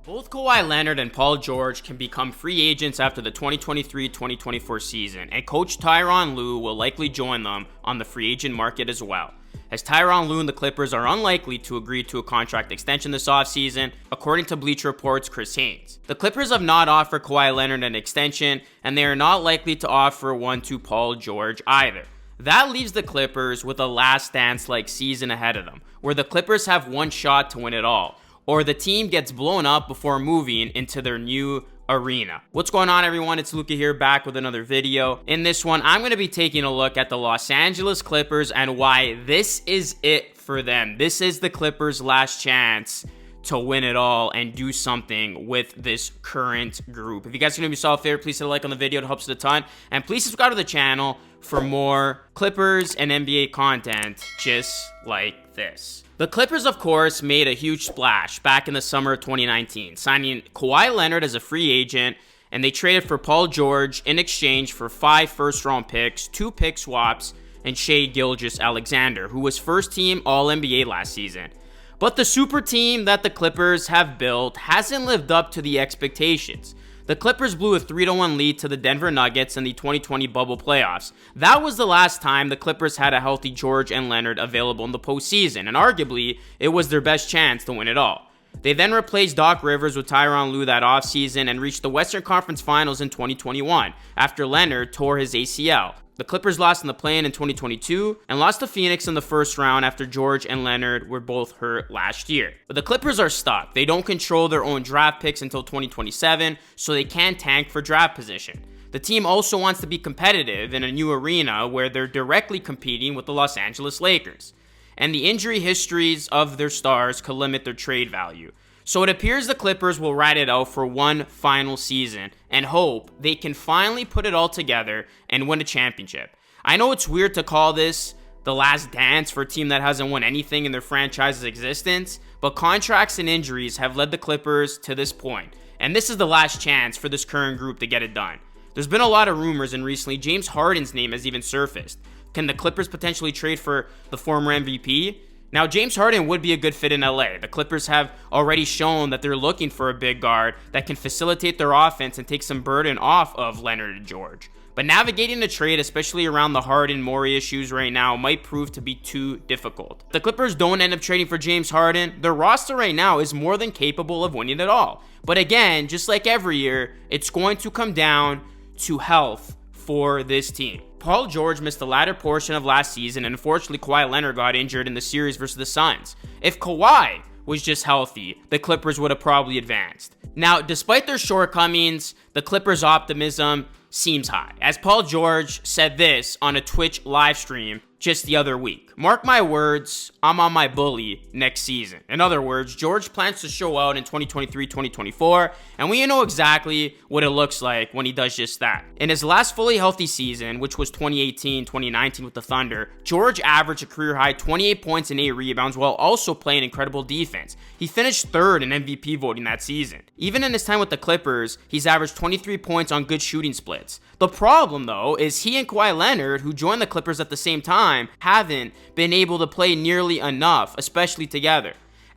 Both Kawhi Leonard and Paul George can become free agents after the 2023-2024 season, and Coach Tyronn Lue will likely join them on the free agent market as well, as Tyronn Lue and the Clippers are unlikely to agree to a contract extension this offseason, according to Bleacher Report's Chris Haynes. The Clippers have not offered Kawhi Leonard an extension, and they are not likely to offer one to Paul George either. That leaves the Clippers with a last dance-like season ahead of them, where the Clippers have one shot to win it all, or the team gets blown up before moving into their new arena. What's going on, everyone? It's Luka here, back with another video. In this one, I'm going to be taking a look at the Los Angeles Clippers and why this is it for them. This is the Clippers' last chance to win it all and do something with this current group. If you guys are going to be solid favorite, please hit a like on the video. It helps a ton. And please subscribe to the channel for more Clippers and NBA content just like this. The Clippers, of course, made a huge splash back in the summer of 2019, signing Kawhi Leonard as a free agent, and they traded for Paul George in exchange for 5 first-round picks, 2 pick swaps, and Shai Gilgeous-Alexander, who was first-team All-NBA last season. But the super team that the Clippers have built hasn't lived up to the expectations. The Clippers blew a 3-1 lead to the Denver Nuggets in the 2020 bubble playoffs. That was the last time the Clippers had a healthy George and Leonard available in the postseason, and arguably, it was their best chance to win it all. They then replaced Doc Rivers with Tyronn Lue that offseason and reached the Western Conference Finals in 2021 after Leonard tore his ACL. The Clippers lost in the play-in in 2022 and lost to Phoenix in the first round after George and Leonard were both hurt last year. But the Clippers are stuck. They don't control their own draft picks until 2027, so they can't tank for draft position. The team also wants to be competitive in a new arena where they're directly competing with the Los Angeles Lakers. And the injury histories of their stars could limit their trade value. So it appears the Clippers will ride it out for one final season and hope they can finally put it all together and win a championship. I know it's weird to call this the last dance for a team that hasn't won anything in their franchise's existence, but contracts and injuries have led the Clippers to this point, and this is the last chance for this current group to get it done. There's been a lot of rumors, and recently James Harden's name has even surfaced. Can the Clippers potentially trade for the former MVP? Now, James Harden would be a good fit in LA. The Clippers have already shown that they're looking for a big guard that can facilitate their offense and take some burden off of Leonard and George. But navigating the trade, especially around the Harden-Morey issues right now, might prove to be too difficult. If the Clippers don't end up trading for James Harden, their roster right now is more than capable of winning it all. But again, just like every year, it's going to come down to health for this team. Paul George missed the latter portion of last season, and unfortunately Kawhi Leonard got injured in the series versus the Suns. If Kawhi was just healthy, the Clippers would have probably advanced. Now, despite their shortcomings, the Clippers' optimism seems high, as Paul George said this on a Twitch live stream just the other week. Mark my words, I'm on my bully next season. In other words, George plans to show out in 2023-2024, and we know exactly what it looks like when he does just that. In his last fully healthy season, which was 2018-2019 with the Thunder, George averaged a career-high 28 points and 8 rebounds while also playing incredible defense. He finished third in MVP voting that season. Even in his time with the Clippers, he's averaged 23 points on good shooting splits. The problem, though, is he and Kawhi Leonard, who joined the Clippers at the same time, haven't been able to play nearly enough, especially together.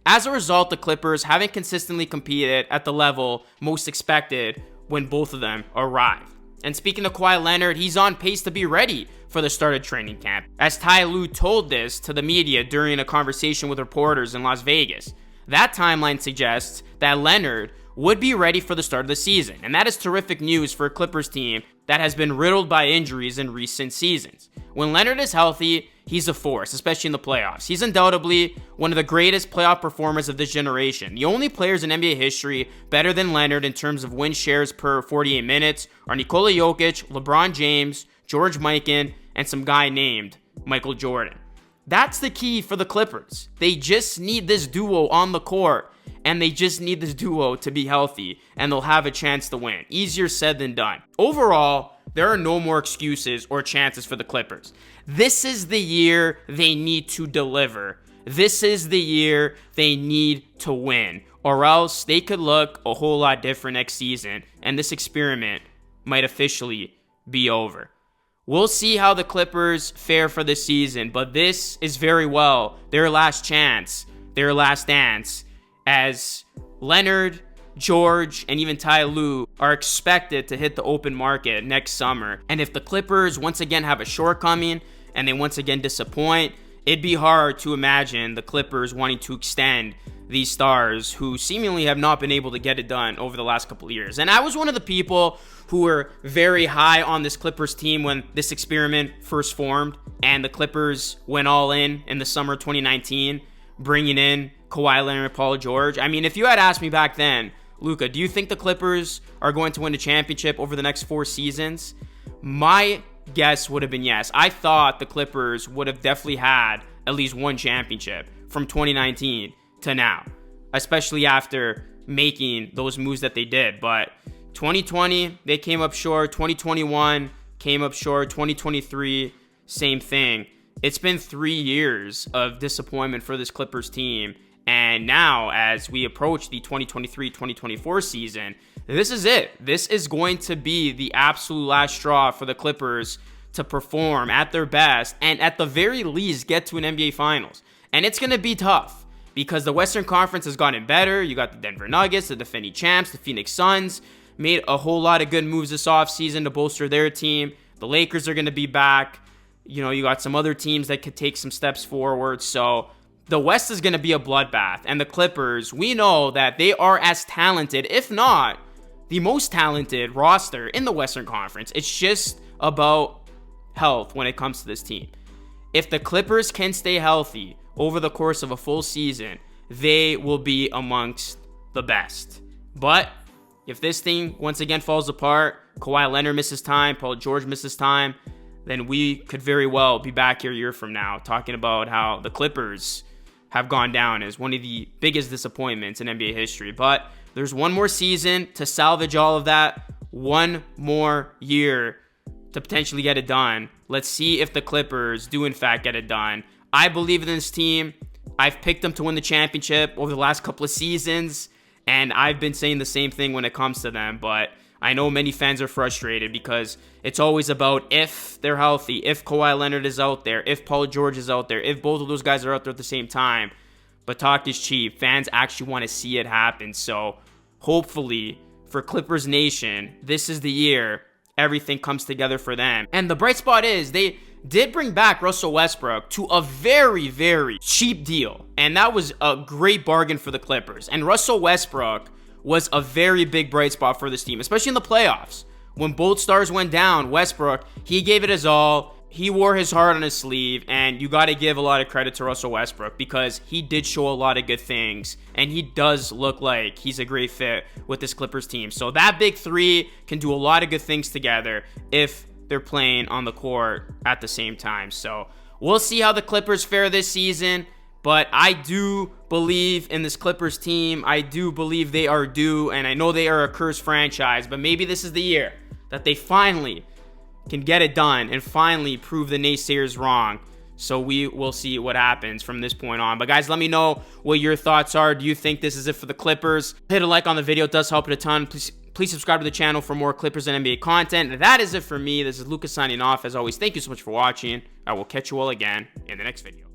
As a result, the Clippers haven't consistently competed at the level most expected when both of them arrive. And speaking of Kawhi Leonard, he's on pace to be ready for the start of training camp, as Ty Lue told this to the media during a conversation with reporters in Las Vegas. That timeline suggests that Leonard would be ready for the start of the season, and that is terrific news for a Clippers team that has been riddled by injuries in recent seasons. When Leonard is healthy, he's a force, especially in the playoffs. He's undoubtedly one of the greatest playoff performers of this generation. The only players in NBA history better than Leonard in terms of win shares per 48 minutes are Nikola Jokic, LeBron James, George Mikan, and some guy named Michael Jordan. That's the key for the Clippers. They just need this duo on the court, and they just need this duo to be healthy, and they'll have a chance to win. Easier said than done. Overall, there are no more excuses or chances for the Clippers. This is the year they need to deliver. This is the year they need to win, or else they could look a whole lot different next season, and this experiment might officially be over. We'll see how the Clippers fare for this season, but this is very well their last chance, their last dance, as Leonard George, and even Ty Lue are expected to hit the open market next summer. And if the Clippers once again have a shortcoming and they once again disappoint, it'd be hard to imagine the Clippers wanting to extend these stars who seemingly have not been able to get it done over the last couple of years. And I was one of the people who were very high on this Clippers team when this experiment first formed and the Clippers went all in the summer of 2019, bringing in Kawhi Leonard and Paul George. I mean, if you had asked me back then, Luka, do you think the Clippers are going to win a championship over the next 4 seasons? My guess would have been yes. I thought the Clippers would have definitely had at least one championship from 2019 to now, especially after making those moves that they did. But 2020, they came up short. 2021 came up short. 2023, same thing. It's been 3 years of disappointment for this Clippers team. And now, as we approach the 2023-2024 season, this is it. This is going to be the absolute last straw for the Clippers to perform at their best and at the very least get to an NBA Finals. And it's going to be tough because the Western Conference has gotten better. You got the Denver Nuggets, the defending champs, the Phoenix Suns, made a whole lot of good moves this offseason to bolster their team. The Lakers are going to be back. You know, you got some other teams that could take some steps forward. So the West is going to be a bloodbath. And the Clippers, we know that they are as talented, if not the most talented roster in the Western Conference. It's just about health when it comes to this team. If the Clippers can stay healthy over the course of a full season, they will be amongst the best. But if this thing once again falls apart, Kawhi Leonard misses time, Paul George misses time, then we could very well be back here a year from now talking about how the Clippers have gone down as one of the biggest disappointments in NBA history. But there's one more season to salvage all of that, one more year to potentially get it done. Let's see if the Clippers do in fact get it done. I believe in this team. I've picked them to win the championship over the last couple of seasons, and I've been saying the same thing when it comes to them, but I know many fans are frustrated because it's always about if they're healthy, if Kawhi Leonard is out there, if Paul George is out there, if both of those guys are out there at the same time. But talk is cheap. Fans actually want to see it happen. So hopefully for Clippers Nation, this is the year everything comes together for them. And the bright spot is they did bring back Russell Westbrook to a very, very cheap deal. And that was a great bargain for the Clippers. And Russell Westbrook was a very big bright spot for this team, especially in the playoffs. When both stars went down, Westbrook, he gave it his all. He wore his heart on his sleeve, and you got to give a lot of credit to Russell Westbrook because he did show a lot of good things, and he does look like he's a great fit with this Clippers team. So that big three can do a lot of good things together if they're playing on the court at the same time. So we'll see how the Clippers fare this season. But I do believe in this Clippers team. I do believe they are due, and I know they are a cursed franchise, but maybe this is the year that they finally can get it done and finally prove the naysayers wrong. So we will see what happens from this point on. But guys, let me know what your thoughts are. Do you think this is it for the Clippers? Hit a like on the video. It does help it a ton. Please subscribe to the channel for more Clippers and NBA content. That is it for me. This is Lucas signing off. As always, thank you so much for watching. I will catch you all again in the next video.